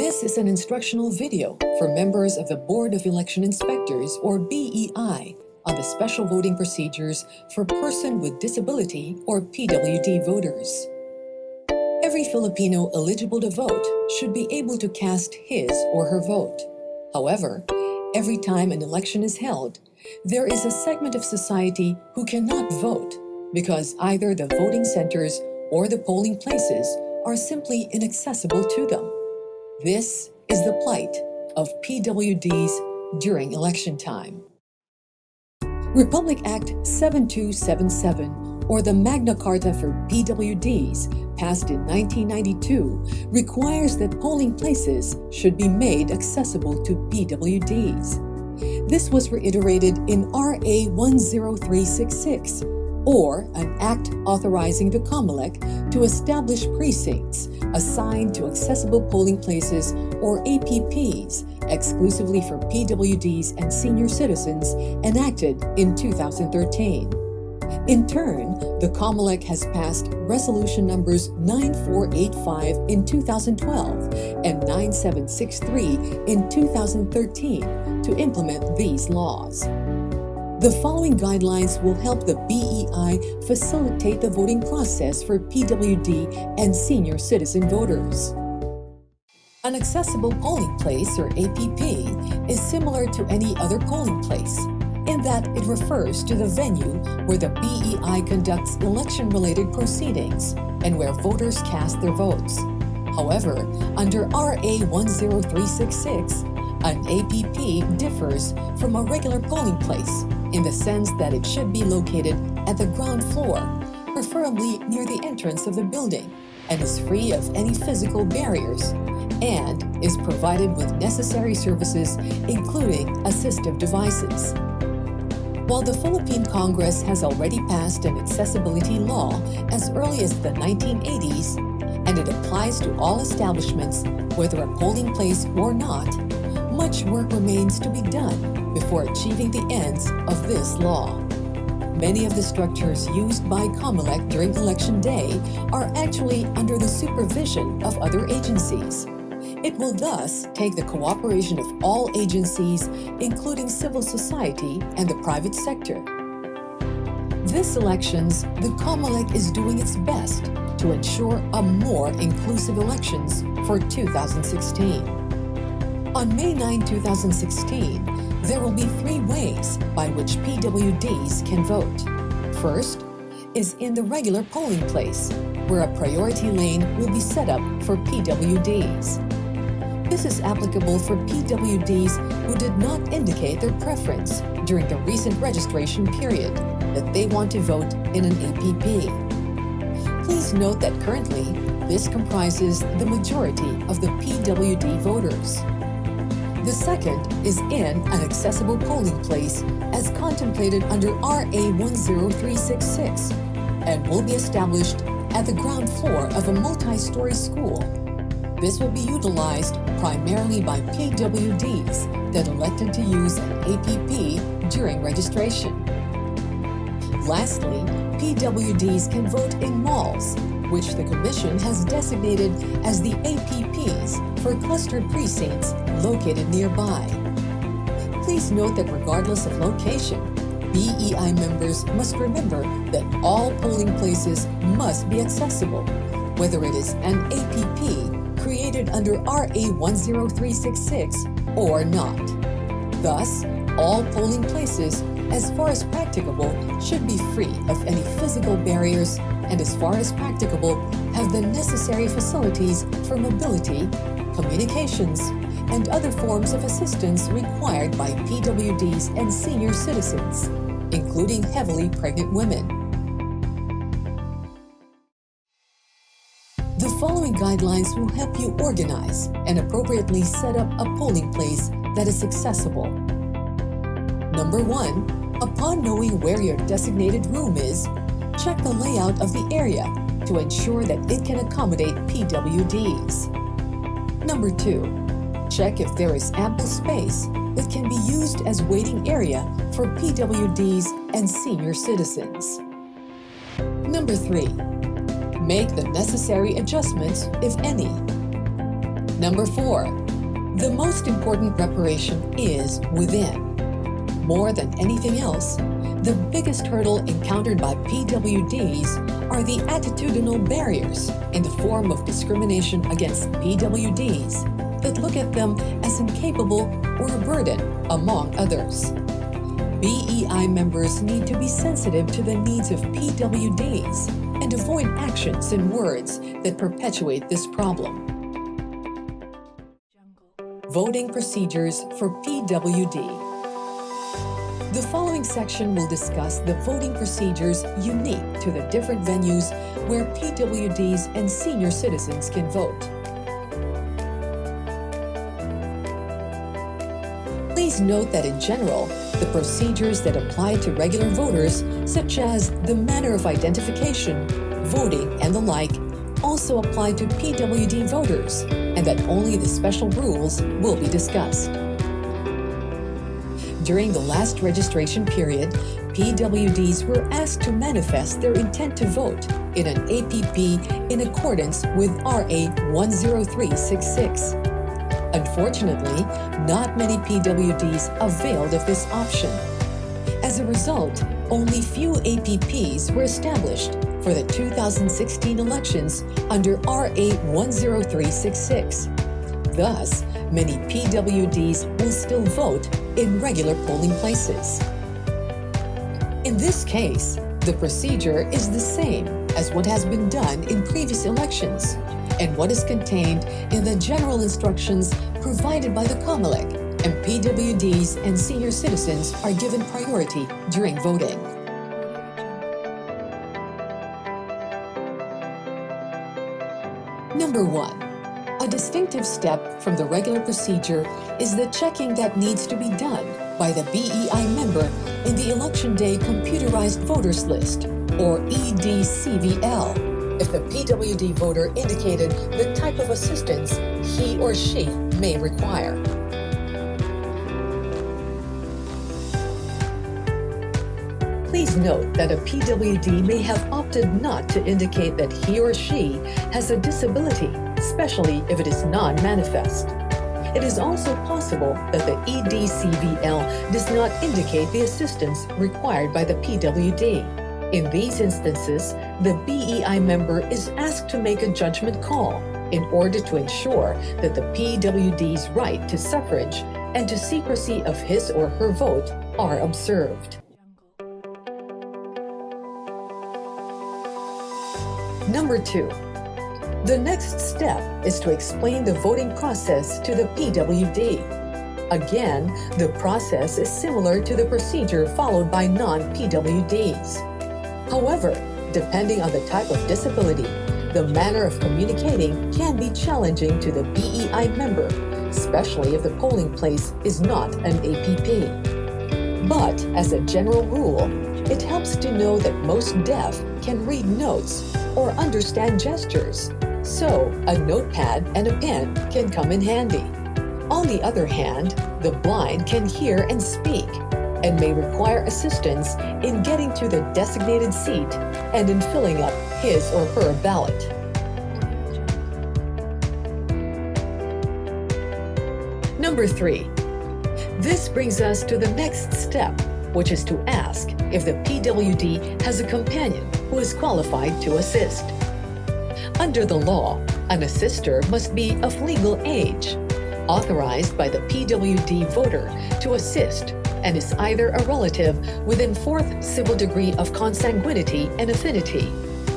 This is an instructional video for members of the Board of Election Inspectors, or BEI, on the special voting procedures for person with disability, or PWD voters. Every Filipino eligible to vote should be able to cast his or her vote. However, every time an election is held, there is a segment of society who cannot vote because either the voting centers or the polling places are simply inaccessible to them. This is the plight of PWDs during election time. Republic Act 7277, or the Magna Carta for PWDs, passed in 1992, requires that polling places should be made accessible to PWDs. This was reiterated in RA 10366, or an act authorizing the COMELEC to establish precincts assigned to accessible polling places, or APPs, exclusively for PWDs and senior citizens, enacted in 2013. In turn, the COMELEC has passed resolution numbers 9485 in 2012 and 9763 in 2013 to implement these laws. The following guidelines will help the BEI facilitate the voting process for PWD and senior citizen voters. An accessible polling place, or APP, is similar to any other polling place in that it refers to the venue where the BEI conducts election-related proceedings and where voters cast their votes. However, under RA 10366, an APP differs from a regular polling place in the sense that it should be located at the ground floor, preferably near the entrance of the building, and is free of any physical barriers, and is provided with necessary services, including assistive devices. While the Philippine Congress has already passed an accessibility law as early as the 1980s, and it applies to all establishments, whether a polling place or not, much work remains to be done before achieving the ends of this law. Many of the structures used by COMELEC during Election Day are actually under the supervision of other agencies. It will thus take the cooperation of all agencies, including civil society and the private sector. This elections, the COMELEC is doing its best to ensure a more inclusive elections for 2016. On May 9, 2016, there will be 3 ways by which PWDs can vote. First is in the regular polling place, where a priority lane will be set up for PWDs. This is applicable for PWDs who did not indicate their preference during the recent registration period that they want to vote in an APP. Please note that currently, this comprises the majority of the PWD voters. The second is in an accessible polling place as contemplated under RA 10366 and will be established at the ground floor of a multi-story school. This will be utilized primarily by PWDs that elected to use an APP during registration. Lastly, PWDs can vote in malls, which the Commission has designated as the APPs for clustered precincts located nearby. Please note that regardless of location, BEI members must remember that all polling places must be accessible, whether it is an APP created under RA 10366 or not. Thus, all polling places, as far as practicable, should be free of any physical barriers and, as far as practicable, have the necessary facilities for mobility, communications, and other forms of assistance required by PWDs and senior citizens, including heavily pregnant women. The following guidelines will help you organize and appropriately set up a polling place that is accessible. Number 1, upon knowing where your designated room is, check the layout of the area to ensure that it can accommodate PWDs. Number 2, check if there is ample space that can be used as waiting area for PWDs and senior citizens. Number 3, make the necessary adjustments, if any. Number 4. The most important preparation is within. More than anything else, the biggest hurdle encountered by PWDs are the attitudinal barriers in the form of discrimination against PWDs that look at them as incapable or a burden, among others. BEI members need to be sensitive to the needs of PWDs and avoid actions and words that perpetuate this problem. Voting procedures for PWD. The following section will discuss the voting procedures unique to the different venues where PWDs and senior citizens can vote. Please note that in general, the procedures that apply to regular voters, such as the manner of identification, voting, and the like, also apply to PWD voters, and that only the special rules will be discussed. During the last registration period, PWDs were asked to manifest their intent to vote in an APP in accordance with RA 10366. Unfortunately, not many PWDs availed of this option. As a result, only few APPs were established for the 2016 elections under RA 10366. Thus, many PWDs will still vote in regular polling places. In this case, the procedure is the same as what has been done in previous elections and what is contained in the general instructions provided by the COMELEC, and PWDs and senior citizens are given priority during voting. Number 1. A distinctive step from the regular procedure is the checking that needs to be done by the BEI member in the Election Day Computerized Voters List, or EDCVL, if the PWD voter indicated the type of assistance he or she may require. Please note that a PWD may have opted not to indicate that he or she has a disability, especially if it is non-manifest. It is also possible that the EDCVL does not indicate the assistance required by the PWD. In these instances, the BEI member is asked to make a judgment call in order to ensure that the PWD's right to suffrage and to secrecy of his or her vote are observed. Number 2. The next step is to explain the voting process to the PWD. Again, the process is similar to the procedure followed by non-PWDs. However, depending on the type of disability, the manner of communicating can be challenging to the BEI member, especially if the polling place is not an APP. But as a general rule, it helps to know that most deaf can read notes or understand gestures, so a notepad and a pen can come in handy. On the other hand, the blind can hear and speak, and may require assistance in getting to the designated seat and in filling up his or her ballot. Number 3. This brings us to the next step, which is to ask if the PWD has a companion who is qualified to assist. Under the law, an assister must be of legal age, authorized by the PWD voter to assist, and is either a relative within 4th civil degree of consanguinity and affinity,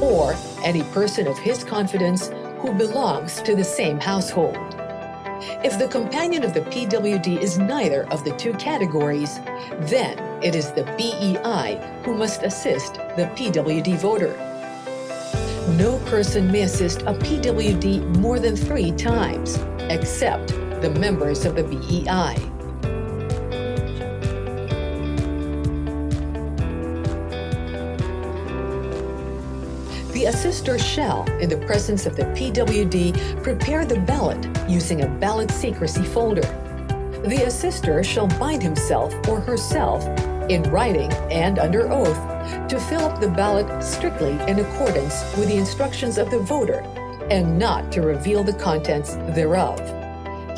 or any person of his confidence who belongs to the same household. If the companion of the PWD is neither of the two categories, then it is the BEI who must assist the PWD voter. No person may assist a PWD more than 3 times, except the members of the BEI. The assister shall, in the presence of the PWD, prepare the ballot using a ballot secrecy folder. The assister shall bind himself or herself, in writing and under oath, to fill up the ballot strictly in accordance with the instructions of the voter and not to reveal the contents thereof.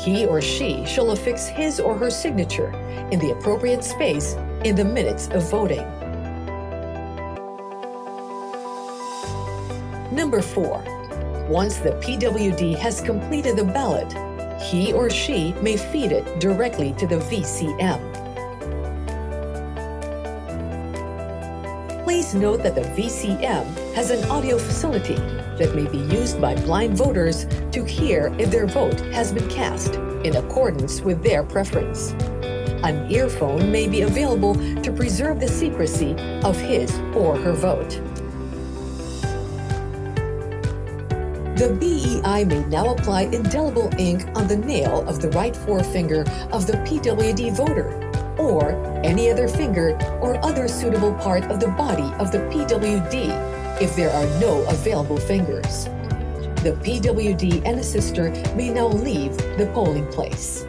He or she shall affix his or her signature in the appropriate space in the minutes of voting. Number 4. Once the PWD has completed the ballot, he or she may feed it directly to the VCM. Please note that the VCM has an audio facility that may be used by blind voters to hear if their vote has been cast in accordance with their preference. An earphone may be available to preserve the secrecy of his or her vote. The BEI may now apply indelible ink on the nail of the right forefinger of the PWD voter, or any other finger or other suitable part of the body of the PWD if there are no available fingers. The PWD and assister may now leave the polling place.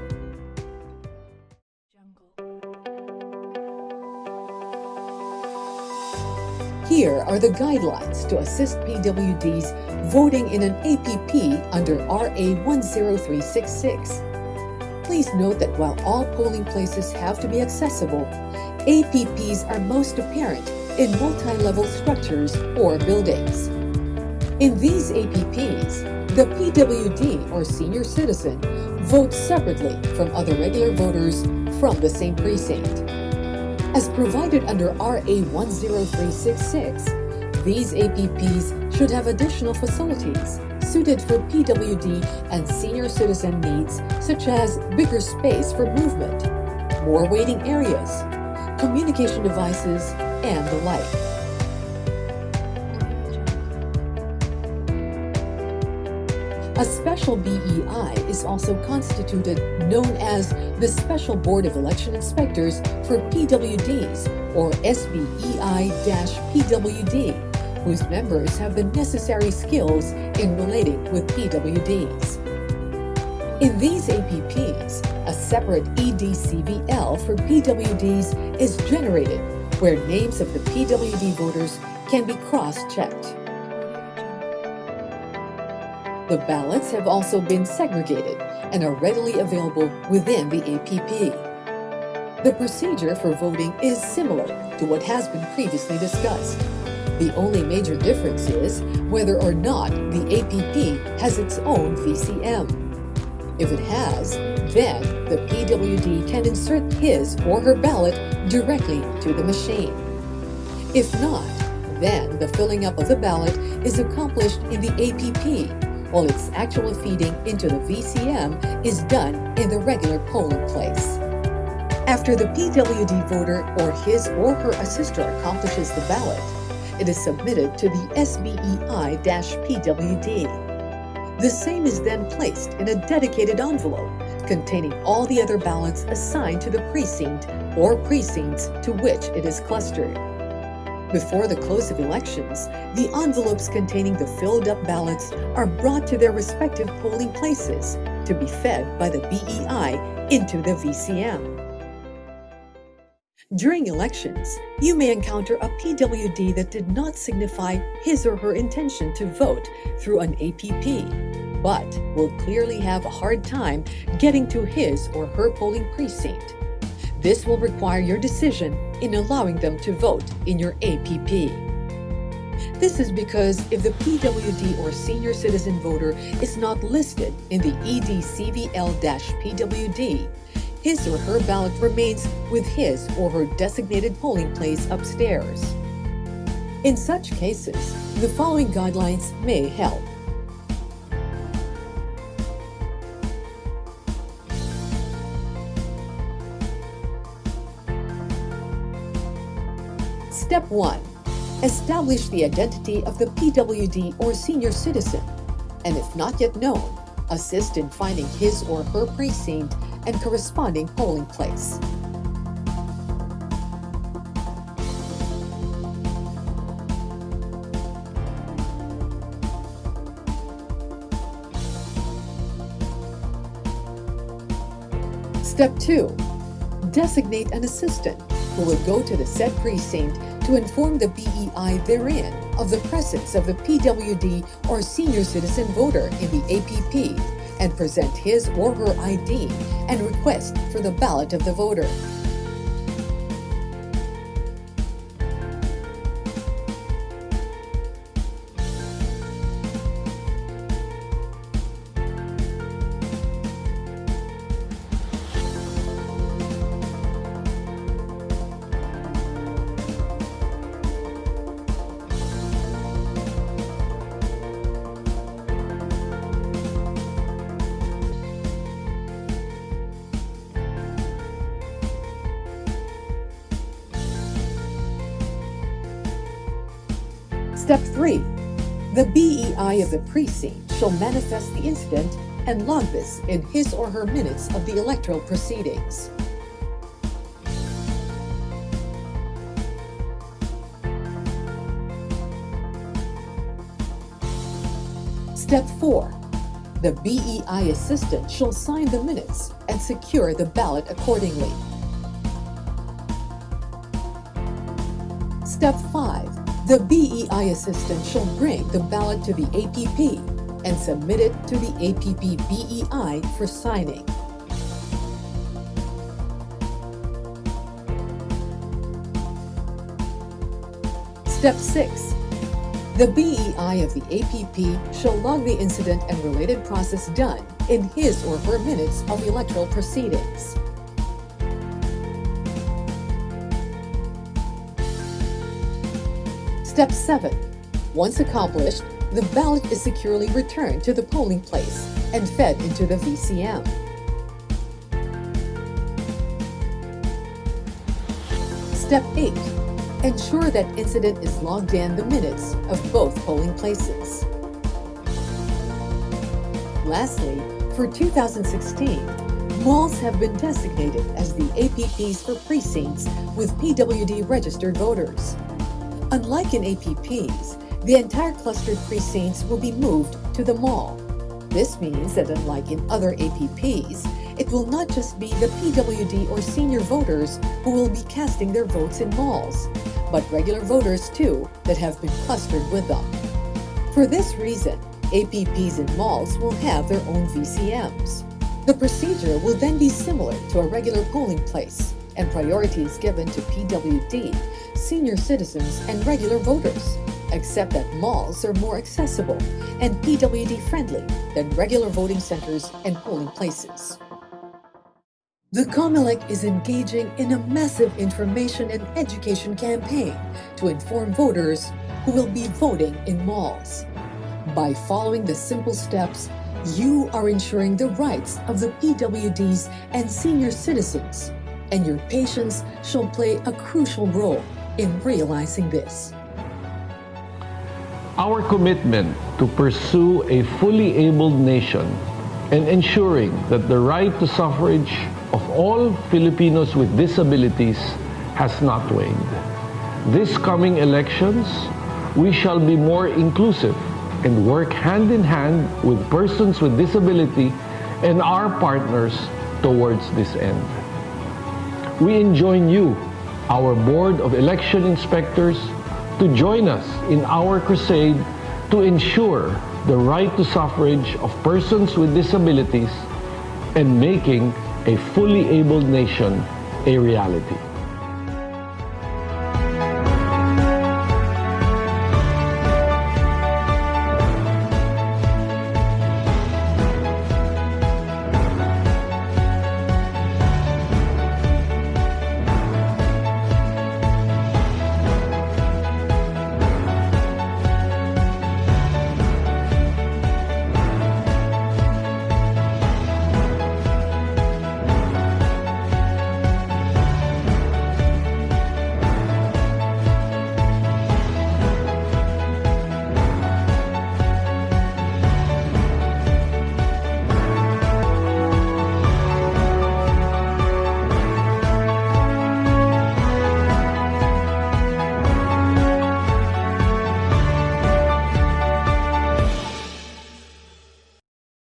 Here are the guidelines to assist PWDs voting in an APP under RA 10366. Please note that while all polling places have to be accessible, APPs are most apparent in multi-level structures or buildings. In these APPs, the PWD or senior citizen votes separately from other regular voters from the same precinct. As provided under RA 10366, these APPs should have additional facilities suited for PWD and senior citizen needs, such as bigger space for movement, more waiting areas, communication devices, and the like. A special BEI is also constituted, known as the Special Board of Election Inspectors for PWDs, or SBEI-PWD, whose members have the necessary skills in relating with PWDs. In these APPs, a separate EDCVL for PWDs is generated, where names of the PWD voters can be cross-checked. The ballots have also been segregated and are readily available within the APP. The procedure for voting is similar to what has been previously discussed. The only major difference is whether or not the APP has its own VCM. If it has, then the PWD can insert his or her ballot directly to the machine. If not, then the filling up of the ballot is accomplished in the APP, while its actual feeding into the VCM is done in the regular polling place. After the PWD voter or his or her assister accomplishes the ballot, it is submitted to the SBEI-PWD. The same is then placed in a dedicated envelope containing all the other ballots assigned to the precinct or precincts to which it is clustered. Before the close of elections, the envelopes containing the filled-up ballots are brought to their respective polling places to be fed by the BEI into the VCM. During elections, you may encounter a PWD that did not signify his or her intention to vote through an APP, but will clearly have a hard time getting to his or her polling precinct. This will require your decision in allowing them to vote in your APP. This is because if the PWD or senior citizen voter is not listed in the EDCVL-PWD, his or her ballot remains with his or her designated polling place upstairs. In such cases, the following guidelines may help. Step 1. Establish the identity of the PWD or senior citizen, and if not yet known, assist in finding his or her precinct and corresponding polling place. Step 2. Designate an assistant who will go to the said precinct to inform the BEI therein of the presence of the PWD or senior citizen voter in the APP and present his or her ID and request for the ballot of the voter. Step 3. The BEI of the precinct shall manifest the incident and log this in his or her minutes of the electoral proceedings. Step 4. The BEI assistant shall sign the minutes and secure the ballot accordingly. Step 5. The BEI assistant shall bring the ballot to the APP and submit it to the APP BEI for signing. Step 6. The BEI of the APP shall log the incident and related process done in his or her minutes of electoral proceedings. Step 7. Once accomplished, the ballot is securely returned to the polling place and fed into the VCM. Step 8. Ensure that incident is logged in the minutes of both polling places. Lastly, for 2016, malls have been designated as the APPs for precincts with PWD registered voters. Unlike in APPs, the entire clustered precincts will be moved to the mall. This means that unlike in other APPs, it will not just be the PWD or senior voters who will be casting their votes in malls, but regular voters too that have been clustered with them. For this reason, APPs in malls will have their own VCMs. The procedure will then be similar to a regular polling place, and priority is given to PWD, senior citizens, and regular voters, except that malls are more accessible and PWD friendly than regular voting centers and polling places. The COMELEC is engaging in a massive information and education campaign to inform voters who will be voting in malls. By following the simple steps, you are ensuring the rights of the PWDs and senior citizens, and your patience shall play a crucial role in realizing this. Our commitment to pursue a fully abled nation and ensuring that the right to suffrage of all Filipinos with disabilities has not waned. This coming elections, we shall be more inclusive and work hand in hand with persons with disability and our partners towards this end. We enjoin you, our Board of Election Inspectors, to join us in our crusade to ensure the right to suffrage of persons with disabilities and making a fully abled nation a reality.